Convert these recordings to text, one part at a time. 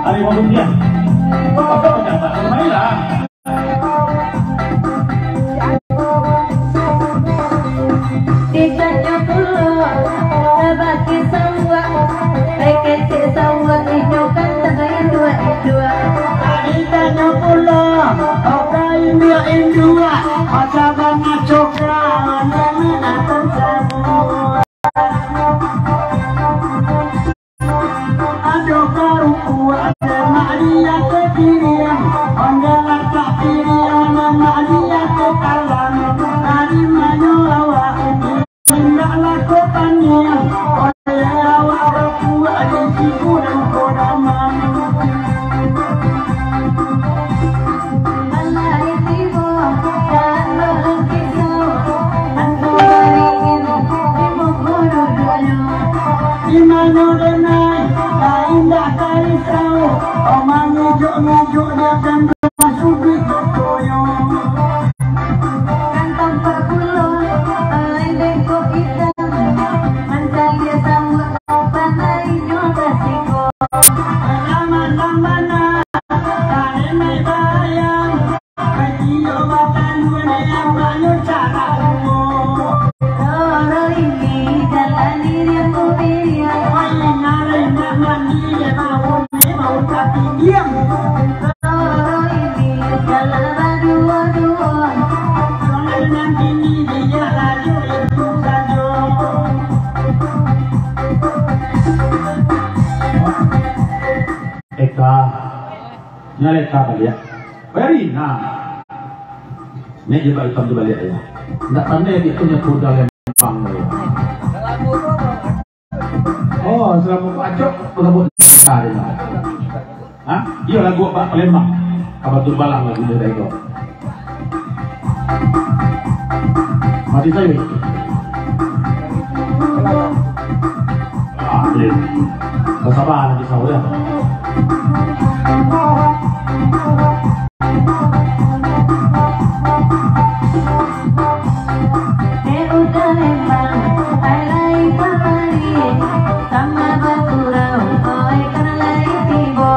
Hari mau dia. Apa pendapat? Mainlah. Ditanya pula, nabaki sawa, kece sawa ijokan tagayan dua. Ditanya pula, apa ini indua, asaban ngacokra, nanatan semua. Aduh karuku ada maria kekirian, ondalah tak kirian, maria kekalan, dari mana awak ini, hendaklah kau panggil, oleh awak berkuat di siku dan kodaman. Dimana denai, lain dah karisau, omang ngejuk dia dan masuk di koyong. Kantong perpuluh, lendengku hitam, mancalia sama panai juga siko. Lama-lamana, kare mai bayang, kecil batan dunia yang banyak cara umum. Loro ini jalan diri aku biar. Mau tapi diam. Loro ini jalan berdua-dua. Soalnya nanti dia laju itu saja. Eka, nyala Eka kali ya. Beri, nah. Ini juga hitam tu balik ya. Tidak pandai dia punya kuda lempang ya. Oh, selama pacok berebut cari lah. Hah? Iya lagu Pak Palembang. Kabatur balang lagu dari itu. Mati saya. Ah, ini. Bersabar nanti sahur ya. Udah memang alai kamari sama baturau oi karena lai tibo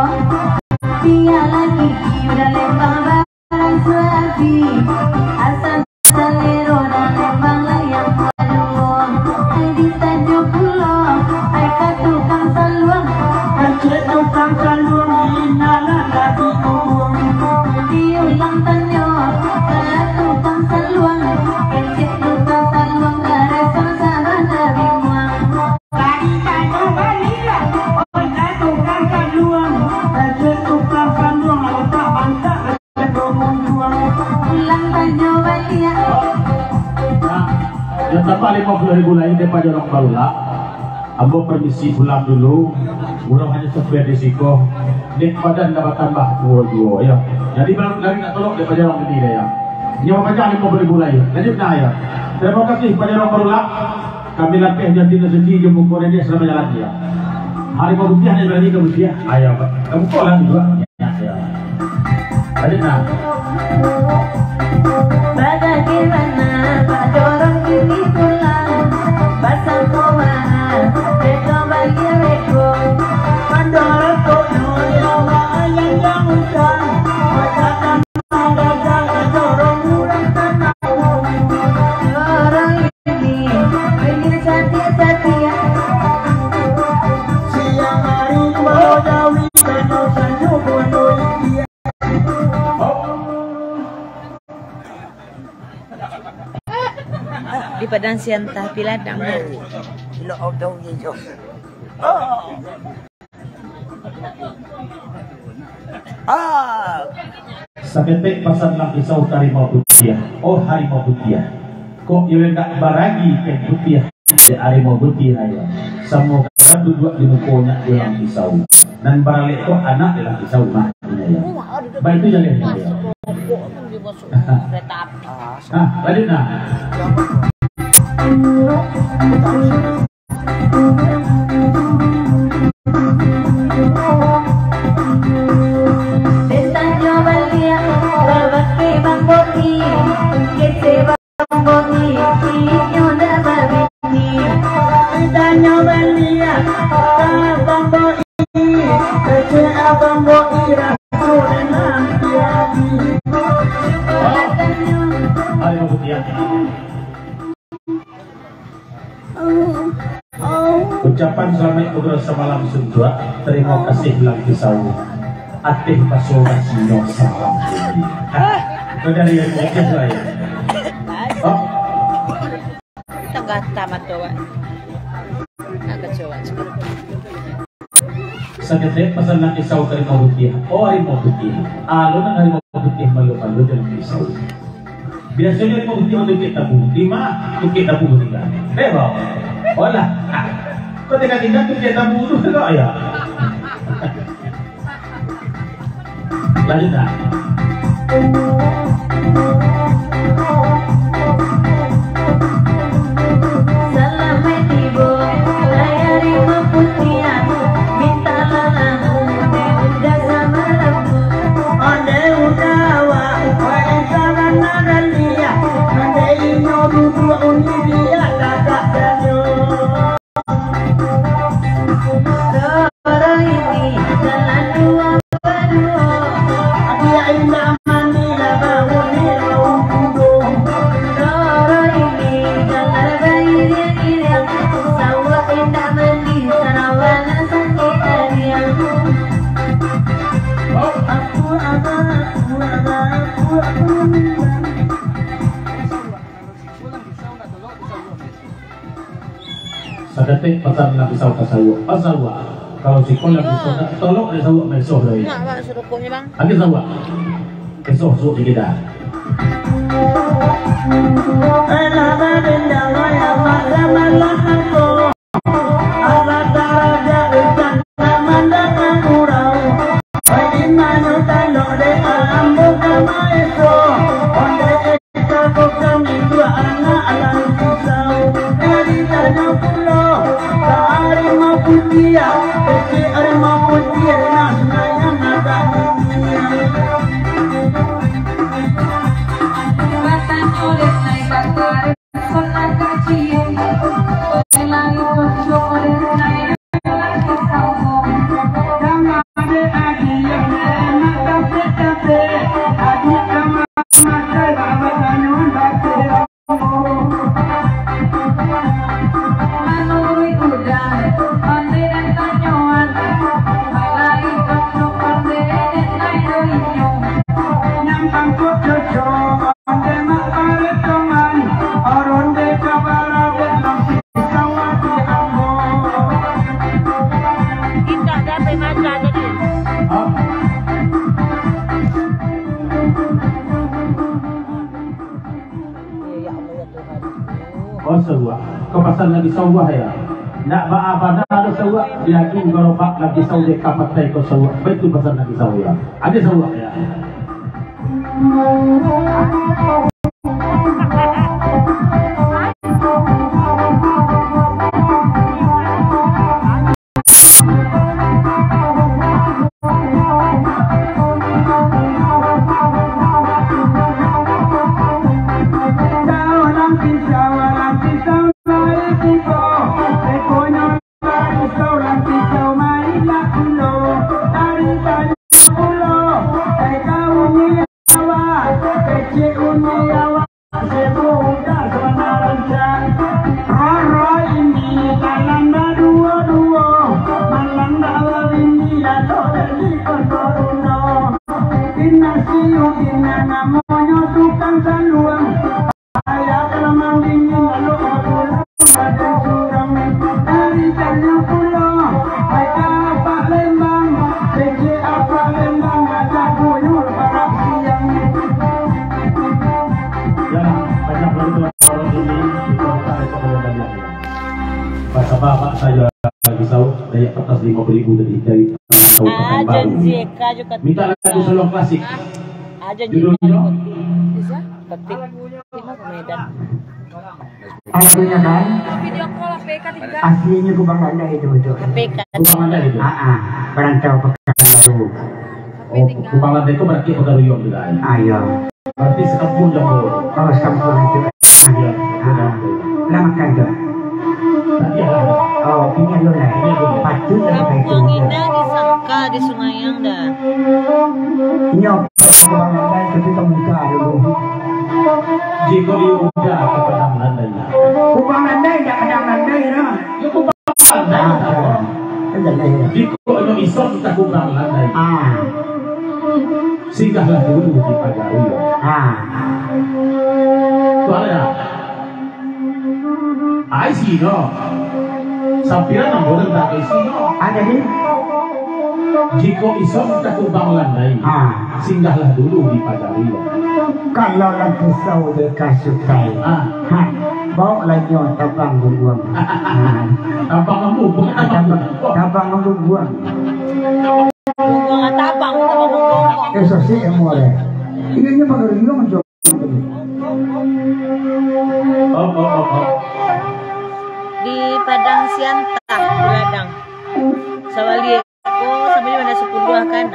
dia lagi udah lembang barang suapi asal selero dan lembang layang paluang ai ditanjung pulau ai katukang saluang Kecil tukang kalung inalah lagi kubung. diulang tanyo katukang saluang kecil tukang saluang garesan sabana bimuang. Tadi tanya Maria, oh tukang kalung, kecil tukang kalung, otak bangsa kecil juang. Ulang tanyo balia. Nah, yang tanpa 50.000 lain daripada orang balula. Ambo permisi pulang dulu. Urang hanya sesuai risiko. Dek badan dapat tambah 2 ya. Jadi belum dari nak tolong daripada orang gede ya. Ini mau baca 50.000 lain. Lanjut nah ya. Terima kasih pada orang balula. Kami latih dan tidak sedih jemput dia selama jalan dia. Hari mau rupiah dan berani ke rupiah. Ayo, kamu kolam juga. Ya. Lanjut nah. Bagaimana Pak Dorong ini pulang pasang mahal reko bagi reko Mandara kono yawa yang hutan, masakan madagang dorong urang tanah. Dorong ini pengen setia-setia Siang hari mau dawi kano sanju bono dia. Di Padang Siantah Piladang. Lo auto gitu. Saketek pasal lang isaw harimau putih. Oh harimau putih. Kok yung nggak baragi kay putih di harimau putih ayo. Samo duduk di mukonya ilang isaw. Dan baralik ko anak ilang isaw makanya ya. Baik itu jalan ya. Nah, lanjut nah. Tentangnya balia berbagi bang boki kece bang boki inyo dah berbini Tanya belia, bang boy, Kece abang bo ira sore nanti lagi. Ayo putih. Ucapan selamat ngobrol semalam sendua. Terima kasih bilang pisau. Atih pasola sinyo salam. Itu dari yang mungkin saya. Oh, Tengah tamat doa. Agak coba. sakit pasal ng isaw ka rin mabuti. O ay mabuti. Alo na rin mabuti malu-malu ng isaw. Biasanya mabuti ang kita buti ma. Kung kita buti ka. Pero, wala. Kung tingnan kung kita buti ka ya. Lanjut na. Sadating pasal lang isaw kasawa. Pasawa. Kalau si ko lang isaw na tolong ay sawa may soh lagi. Mak, suruh kumnya bang. Agi sawa. Kesoh suh di kita. Oh sewa, kau pasal lagi sawah ya. Nak apa ada sawah, dia tu gerobak lagi sawah kapat tay kau sawah. Betul pasal lagi sawah ya. Ada sawah ya. Bapak saya risau daya kertas 50.000 dari Ajan Zeka juga. minta lagu solo klasik. Ajan Judulnya bisa ketik Medan. Lagunya kan Video call PK 3. aslinya Kubang Anda itu betul. PK. Kupang Landai itu. Perantau Pekanbaru. Oh, Kupang Landai itu berarti Pegaruyon juga. Ayo, Berarti sekampung Jambu. kalau kampung itu Iya. lama kan tuh. Tadi ada. Oh, ini dulu lah. Patut lah kayak itu. Kampung Indah disangka di Sungayang dah. Ini apa? Orang tapi kamu buka dulu. Jika diudah kepada landainya. Kupang landai, tak ada landai lah. Ya kubang landai. Jika ada isok kita kubang landai. Singgahlah dulu di Pagaruyo. Soalnya, ay sino? Sampiran ang bolang tagay sino? Ada ni? Jika isok kita kubang landai. Singgahlah dulu di Pagaruyo. Kalau lang pisau dia kasukai. Bawa lagi orang tabang buang. Tabang kamu, bukan Tabang buang. Bunga nga tabang, tabang. Eso sih amore. Ini Pagaruyo macam. Oh. Di Padang Siantah, di Ladang. Sawali ko, sabi niyo na 10 kan.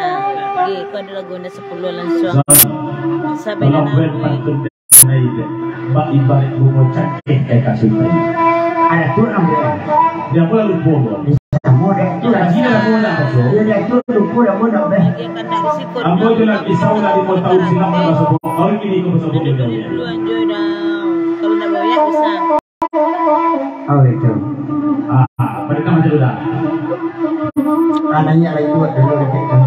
Di ko ada lagu na 10 langsung. Sabi na namin. Mbak ibarat bunga cakeh kayak kasih tadi. Ada tu amore. Dia pula lupa. Amore. Itu lagi dah mula tu. Dia tu lupa dah mula beh. Dia kan tak risiko. Ambo tu lagi kisah lagi mau tahu silam nama sebut. Orang kini kau sebut dia. Dulu enjoy dah. Kalau nak bayar bisa. Oh itu. Mereka macam dah. Anaknya lagi buat dulu dekat kan.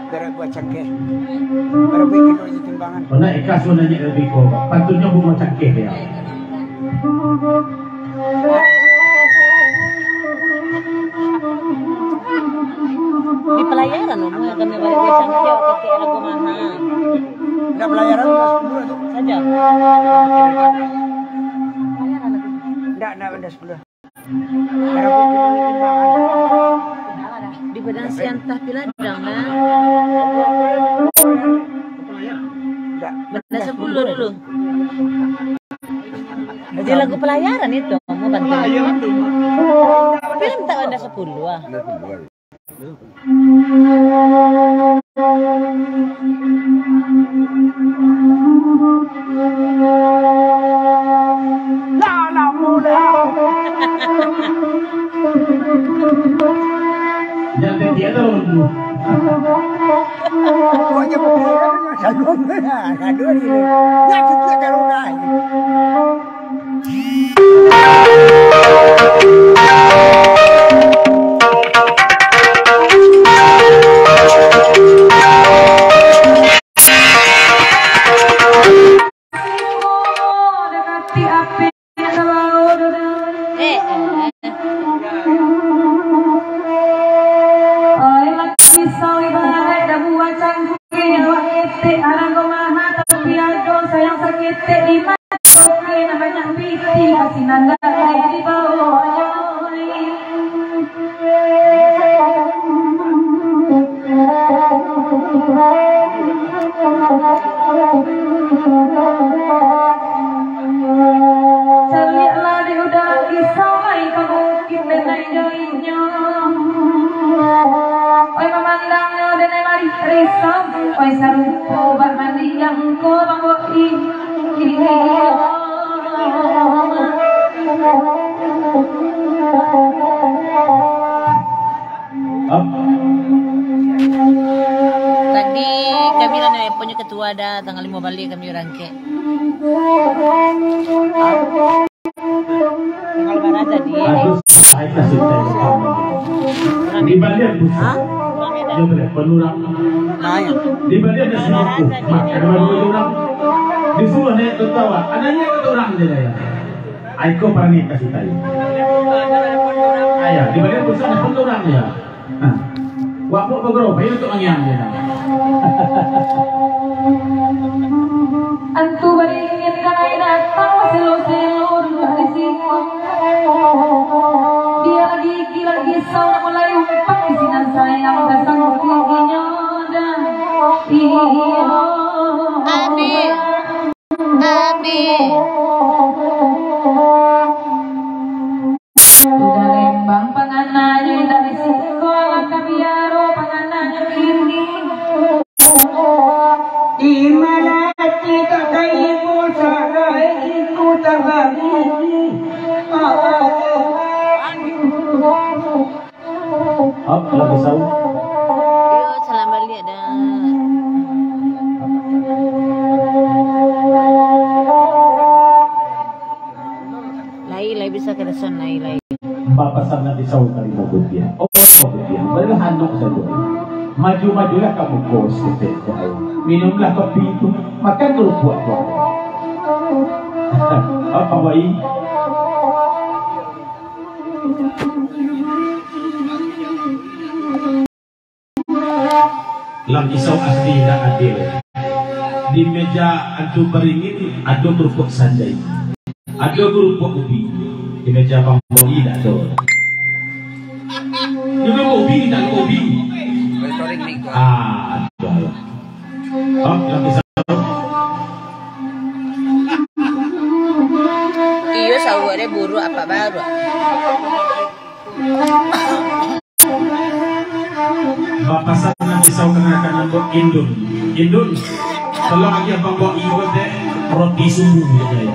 Berat buat cakeh. Baru bikin lagi timbangan. Mana ikas nanya lebih kau. Patutnya bunga cakeh dia. Di pelayaran kami balik ke Sangkio ke lagu mahal. Tidak pelayaran Saja. Tidak ada 10. Baru bikin timbangan. Di Padang Siantah Piladang nah. Benda 10 dulu. Di lagu pelayaran itu mau bantu. Film tak benda 10 ah. La muda. Yang dia tu dulu. Kau je pelayaran satu ni. Ya kita karunai. Tadi kami nak punya ketua ada tanggal 5 balik kami rangke. Tanggal berapa tadi? Saya kasih tahu. Di balik bus. Dia boleh penurang. Di balik ada semua. Makan orang. Disuruh naik tertawa. Anaknya kata orang dia ya. Aiko panik kasih tahu. Ayah, di balik bus ada penurang dia. Waktu bergerak, ayo untuk mengiang dia. Antu beringin kaya datang selo-selo di situ. Dia lagi risau nak mulai umpat di sinan sayang dasang giginya dan Abi udah lembang panganannya dari sekolah kabiaro panganannya kini Di mana kita kaimu sarai Oh, kalau pisau. Yo, salam balik dah. Lai bisa kena son lai. Bapasan na pisau kali mo gudyan. Oh, gudyan. Baru handok sa doon. Maju-majulah kamu kos gitu. Minumlah kopi itu, makan dulu buah-buah. Apa bayi? Lam pisau asli dan adil. Di meja antu beringin ada kerupuk sanjai, ada kerupuk ubi. Di meja bang Boi tak ada. Di meja ubi tak ada ubi. Ada. Oh, lam pisau. Iyo saware buru apa baru? Bapasan na pisau kenakan untuk Indun. Kalau lagi abang bawa ibu deh roti sumbu ya.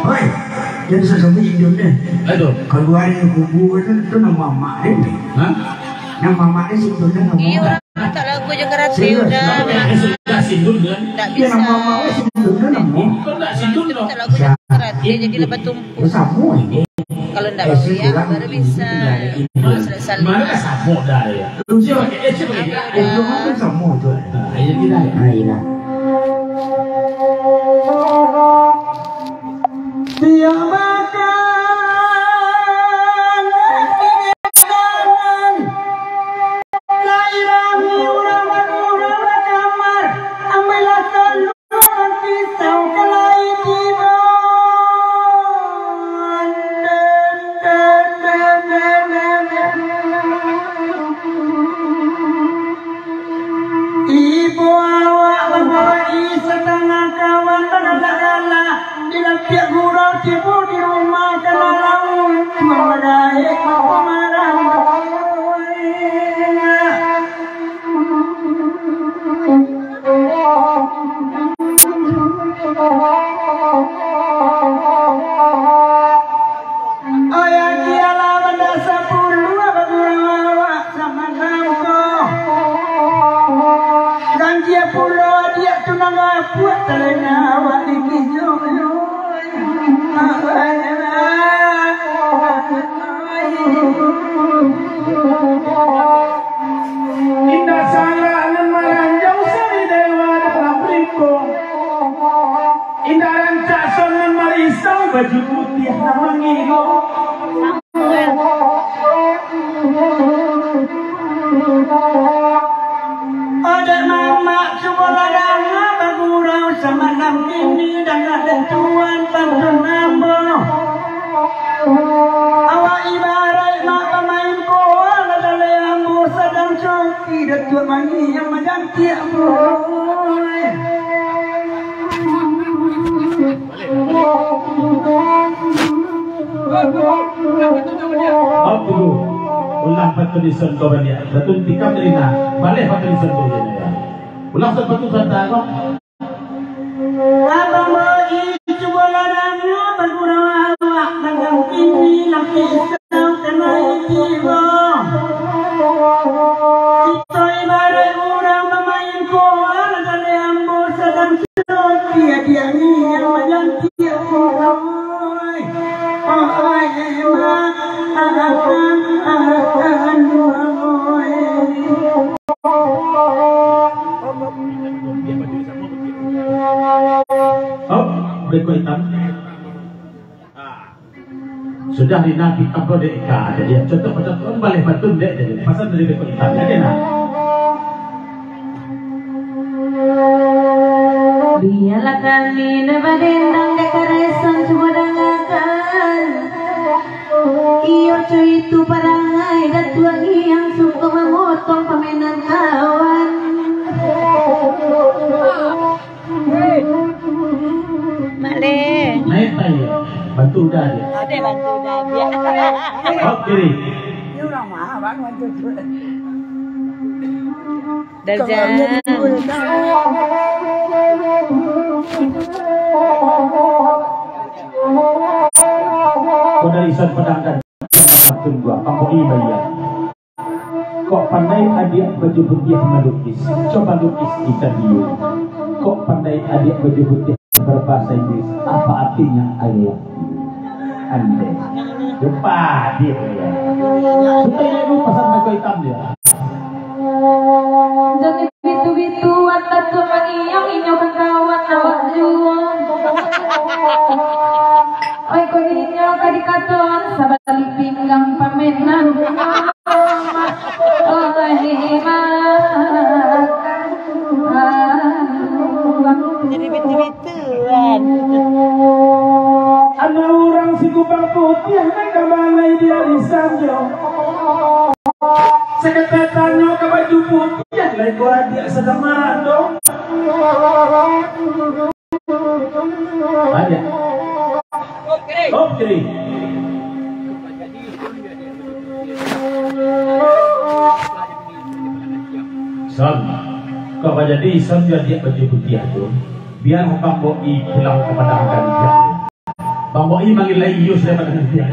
Oi, jadi sesuatu Indonesia. Aduh, Kalau ada yang kubu itu nama mak dia. hah? Nama mak dia sebetulnya nama Iyo mak. orang tak lagu je karate udah. Sudah Sindun kan? Tak Dia bisa. nama mak dia sebetulnya nama. Kau tak Sindun dong? Tak lagu je karate jadi lepas tumpuk. Sama ini. Kalau tak bisa baru bisa. Selesai. Mana sabuk dah ya? Siapa pakai siapa pakai dia? Itu kan sama tu. Ayah kita ya. Aina. Dia makan jangan lairami orang kamar ambillah saluran pisau kelai tiba ibu awak membawai setengah kawan bergala di pihak gurau tipu di rumah kena laut memadai pemarang ayah dialah benda 10 bergurau awak sama kamu dan dia pula dia tunang buat telinga awak di kijau indah salah memanjang sari dewa dalam rikong indah rancak songan marisau baju putih mengigo ada mama sekolah dana bagurau semalam ini dan ada tuan pantun nambo awak ibarat mak pemain bola dalam ambo sedang coki datuk mangi yang menjanti ambo Aku ulang patut disentuh dia. Betul tikam dari na. Balik patut disentuh dia. Ulang sepatu santa kau. abang bagi sekolah dana bagurau awak dengan ini laki isau kena tiba kita ibarat orang pemain bola dalam ambo sedang coki dia ni yang menjanti ambo Oh, berikut hitam. Sudah di nabi apa dek ka jadi contoh balik patun dek jadi pasal dari berikut hitam ada nak. Biarlah kami nebadendang dekoresan sumodangakan. Iyo cuy itu parangai datuangi yang suka memotong permainan kawan. Male. Naik tayo, bantu dah dia. Ada bantu dah biar. Oh kiri. Darjan. Kau dari isan pedang dan patun gua, kamu ini bayar. Kok pandai adik baju putih melukis? Coba lukis kita dulu. Kok pandai adik baju putih berbahasa Inggris? Apa artinya I love you? Andai. Lupa dia ya. Supaya ibu pasang baju hitam dia. Jadi bitu-bitu atas tuan yang inyo kawan awak juang. Oi ko inyo kadikaton sabali pinggang pamenan. Jadi bitu-bituan. Ada orang si kupang putih nak kebalai dia di sanjo. Seketetannya ke baju putih lagi gua dia sedang marah dong. Ada. Oke. Son, kau jadi son dia baju putih itu. Biar Bang Boi pulang kepada dia. Bang Boi manggil lagi Yus daripada dia.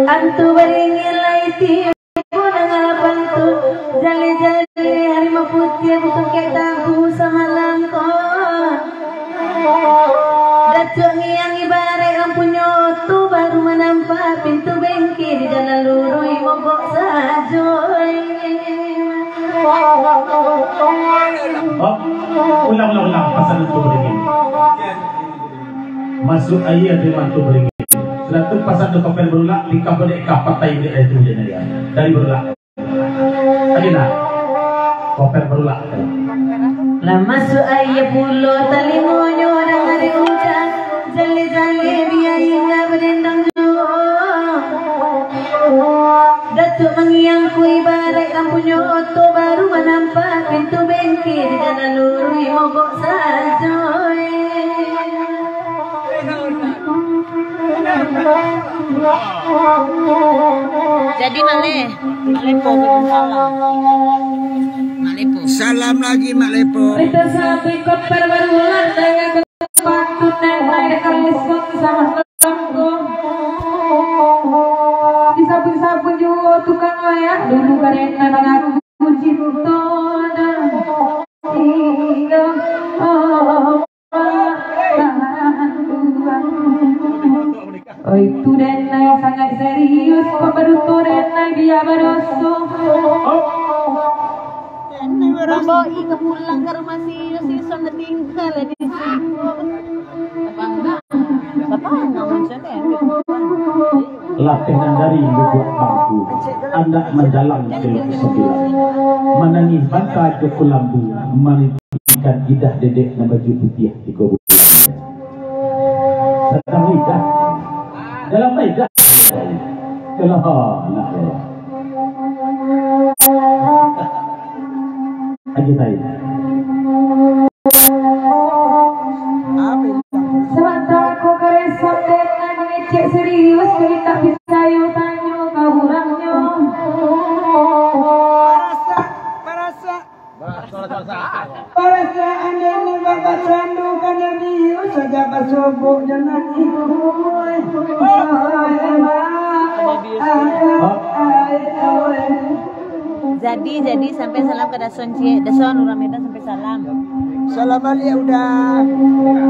Antu beringin laiti punang bantu jali-jali harimau putih butuh ketabu sama langkon. Datuk yang ibarat lampunya tu baru menampak pintu bengkel di jalan lurui mogok sajoy. Ulang pasal itu beringin. Masuk ayat di mantu beringin. Sudah tu pasal tu kapal berulang lingkap berdek kapatai berdek itu jenis dari berulang. Tadi nak kapal berulang. Lah masuk ayat pulau tali monyo orang hari hujan jali-jali biaya hingga berdendang juang. Datuk mengiangku ibarat lampunya oto baru menampak pintu bengkel di jalan lurui mogok sajoy. Jadi Malepo salam. Malepo. Salam lagi Mak Lepo. Kita satu koper berulang dengan kepatut naik kalisut sama kerangkong. Disapu-sapu juga tukang layak dulu karena mengaku cipta dan hidup. Oh itu denai sangat serius, pemberutu denai dia beroso. Bang Boi kepulang ke rumah si Son tinggal di situ. Apa enggak maksudnya? Latihan dari buat bangku. Anda mendalam celok sebilang. Menangis bantai ke kulambu. Menitikan idah dedek dan baju putih di kubur. Sedang lidah. Dalam lidah. Kalau nak ya. Aja tadi. Sebentar aku keresap dengan mengecek serius jadi tak bisa yo tanya kaburangnya. Parasa anda ni bapak sandu kana dia saja basobok jangan Jadi sampai salam ke Dason Urang Medan sampai salam. Salam ya udah.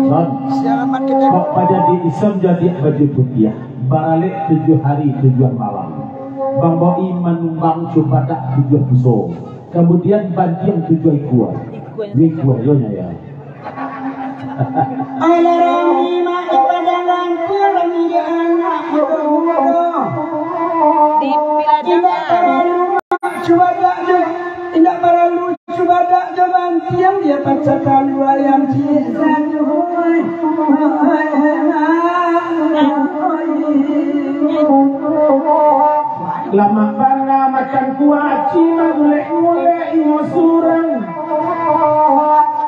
Son, Selamat kita. kok pada di Islam jadi baju putih. Baralik 7 hari 7 malam. Bang Boi menumbang cubadak 7 pisau. Kemudian bantian 7 ekor. Ekor yonya ya. Alarami mak ibadah kurang dia anak bodoh. Di Piladana. Cubadak je, tidak perlu cubadak je bantian dia pacakan ayam cisan juhoi. Lama bana makan kuaci magulek-ngulek imo surang.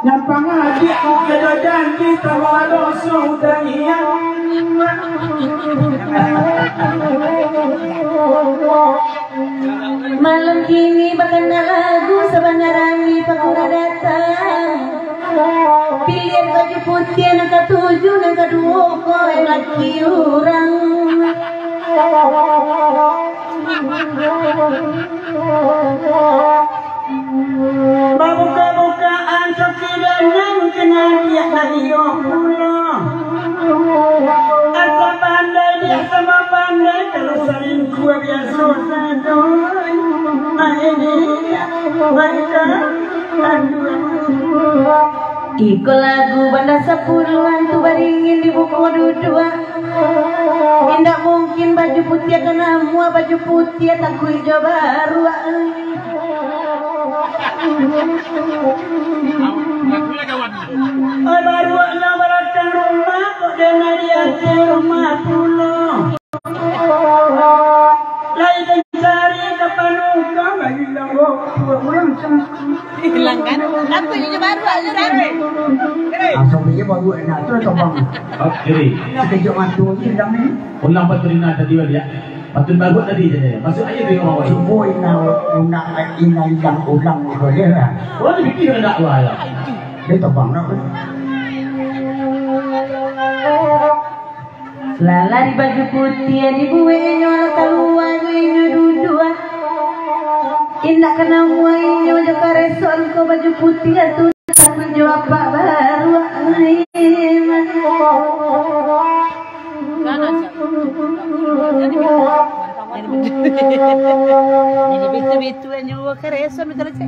Nyampang adik kedodan kita wadoso udangian. Malam ini bakal lagu sebenarnya pakura datang. Pilihan baju putih yang ketujuh yang kedua kau laki orang. Buka-bukaan sekidanan kena dia dari Allah. Asal pandai dia sama pandai kalau saling gua biasa sadoi. Ini mereka Iko lagu banda sepuluhan tu baringin di buku dua. Tidak mungkin baju putih kena mua baju putih tak hijau baru. Baru nak beratang rumah kok dengar dia ke rumah pulau. Lain cari ke panuka bagi lambo pulang Hilang kan? Aku juga baru aja rame. asal dia baru enak tu atau bang Kiri. kejut mantu ni dah ni Ulang patrina tadi dia. Patun bagus tadi je. Masuk aja di rumah awak. cuba ina yang ulang tu dia lah Orang ni fikir nak buat lah. dia tak bang nak Lala di baju putih di buenya orang keluar buenya dua. Indah kena buenya baju kareson kau baju putih tu tak menjawab apa baru. Jadi bitu-bitu yang juga keresan betul aja.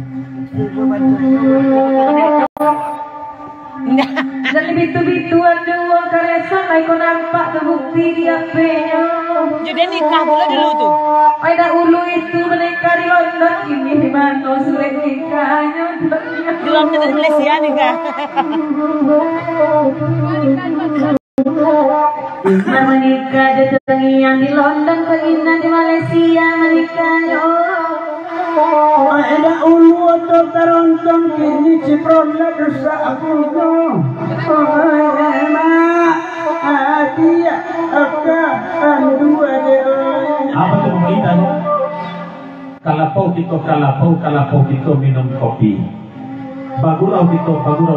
Jadi bitu-bituan dua kareson ay ko nampak terbukti dia penyo. Jadi nikah pula dulu tu. Ay dahulu itu menikah di London ini di mana surat nikahnya. Di London di Malaysia nikah. Isma menikah di Tengian di London, Kegina di Malaysia menikahnya. ada ulu atau terontong kini cipron lah dosa aku tu mak hati akan dua dia Apa tu pemerintah tu? Kalapau kita minum kopi. Bagurau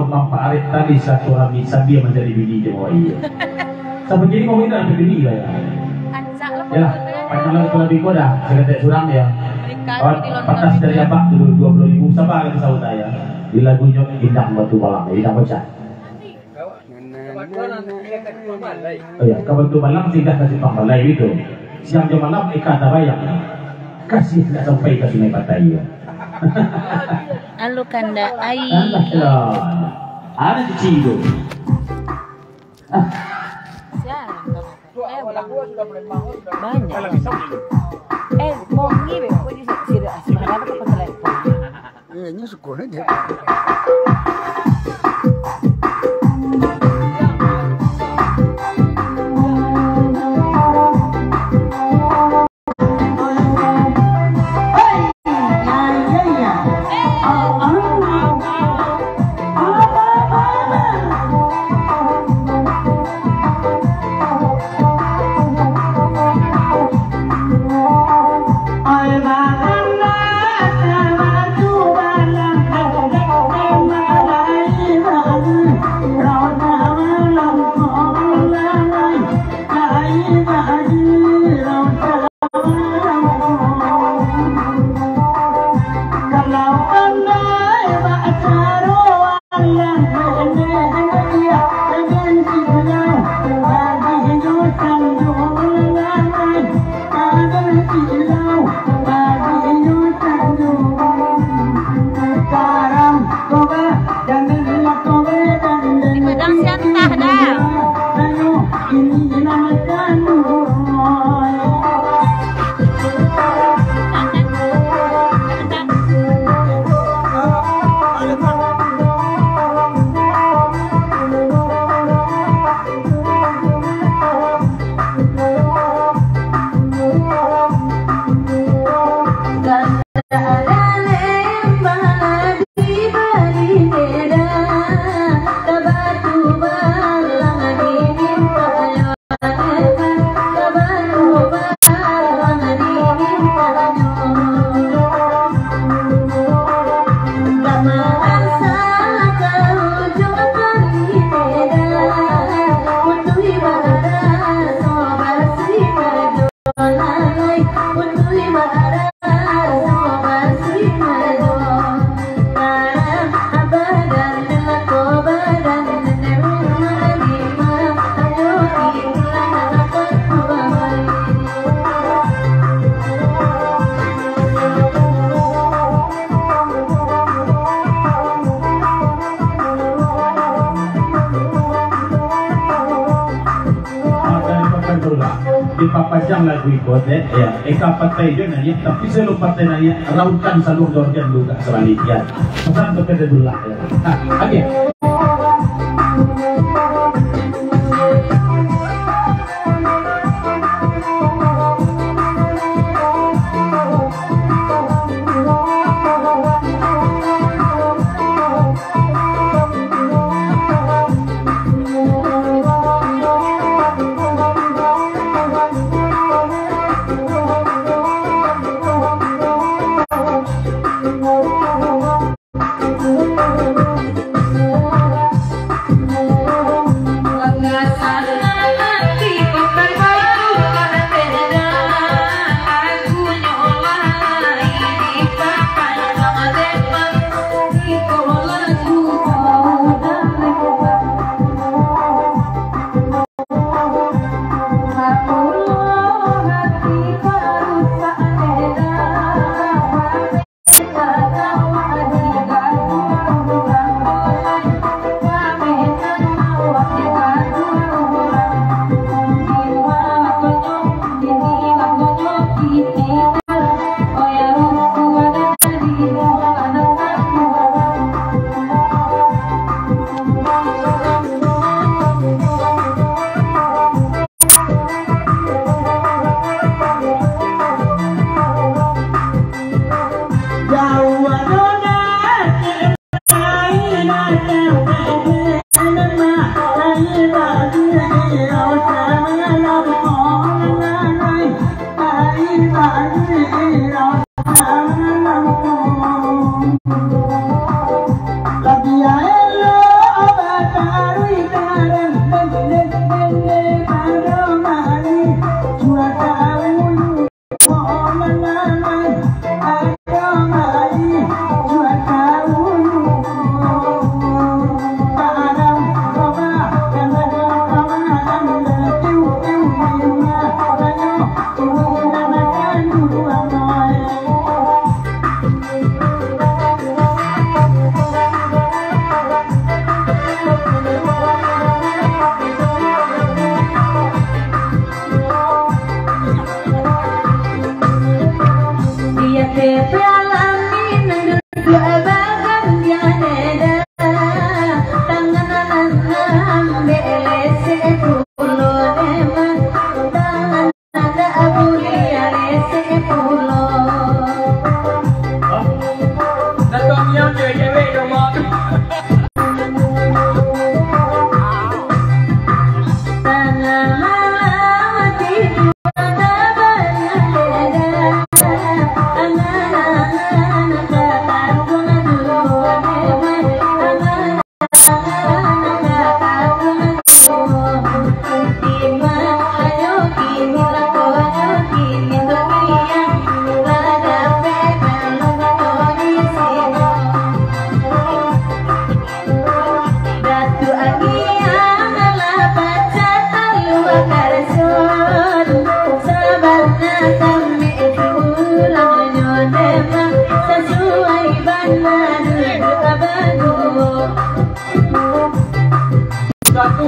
mamparit tadi satu hari sambil menjadi bini jemaah iya. Sampai jadi pemerintah sampai bini lah ya. Ya, panjang lagi kalau lebih dah. Saya kata surang ya. Patas dari abak dulu 20.000 sabar lagi sahut saya. Di lagunya Indah Batu Balang, Indah Baca. Oh ya, Batu Balang tidak kasih pangbalai itu. Siang jam malam ikan tak bayang. Kasih tidak sampai ke sungai Patai ya. Alu kanda ai. Ada di Cido. Banyak. Mau ngibe kok di sini sebenarnya apa telepon. ini sekolah dia ipapajang lagu ikot ya patay yun na yan tapi sa patay na yan rautan sa lugar dyan lugar sa baligyan pasan to kada dula okay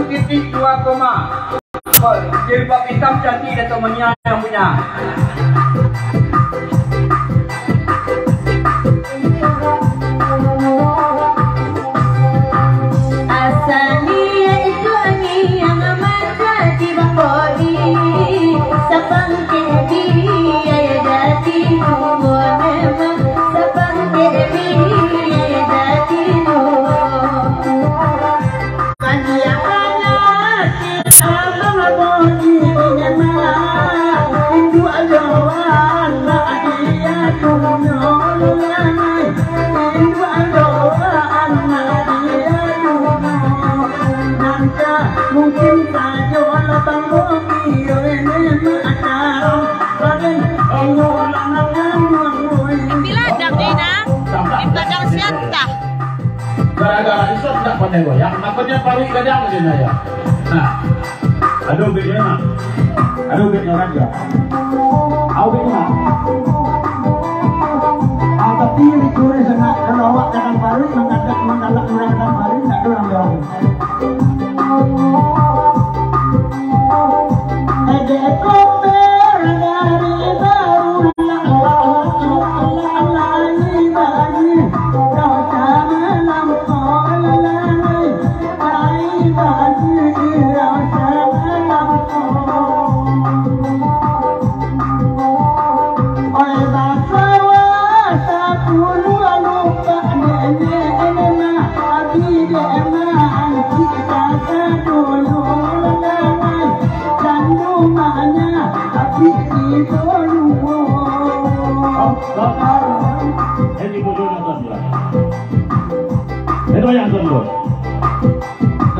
titik 2, jilbab hitam cantik Dato' Mania yang punya. Asalnya itu angin yang mata di bangkodi, sabang kebi ya jadi nomor memang, sabang kebi ya jadi nomor. Mania anak sabang bodi nama, Hindu ajawan nak dia tunol lanai, Hindu ajawan nak dia tunol. Mungkin saja lapang kopi ini makarong bagai Di ladang Dina, di ladang sianta. Gara-gara isot tak pandai goyang, makanya paling kadang Dina ya. Nah, aduh bedanya, aduh bedanya raja. Aku bedanya. Tapi itu sangat kelawak dengan baru mengadap mengalak dengan baru tidak ada orang jauh. Ede kope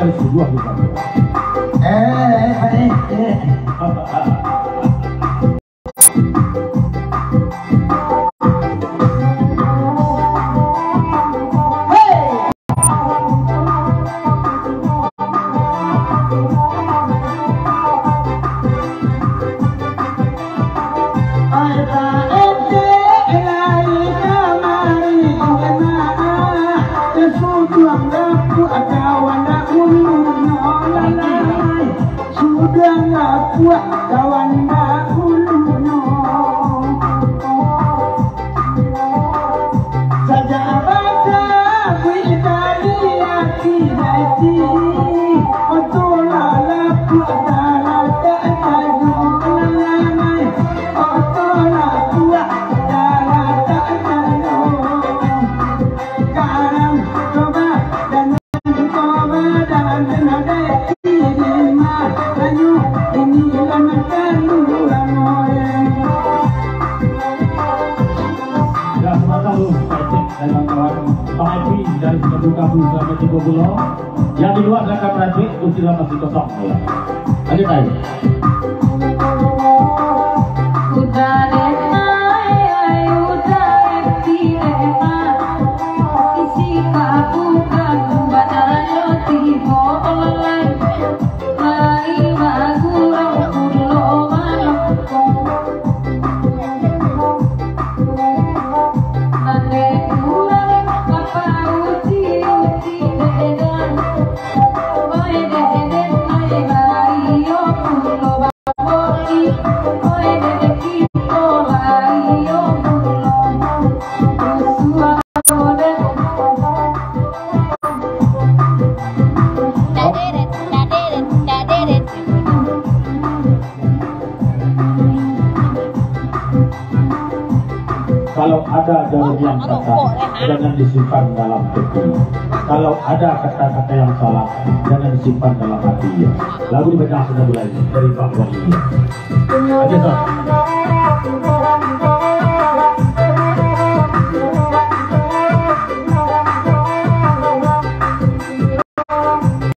dari sebuah bukan. Yang di luar adalah kaperatif, kursilah masih kosong. Lanjut aja. Kalau ada jarum yang cacat, jangan disimpan dalam hati. Kalau ada kata-kata yang salah, jangan disimpan dalam hati. Lagu dibaca sudah mulai dari Pak Wali. Aja, Sob.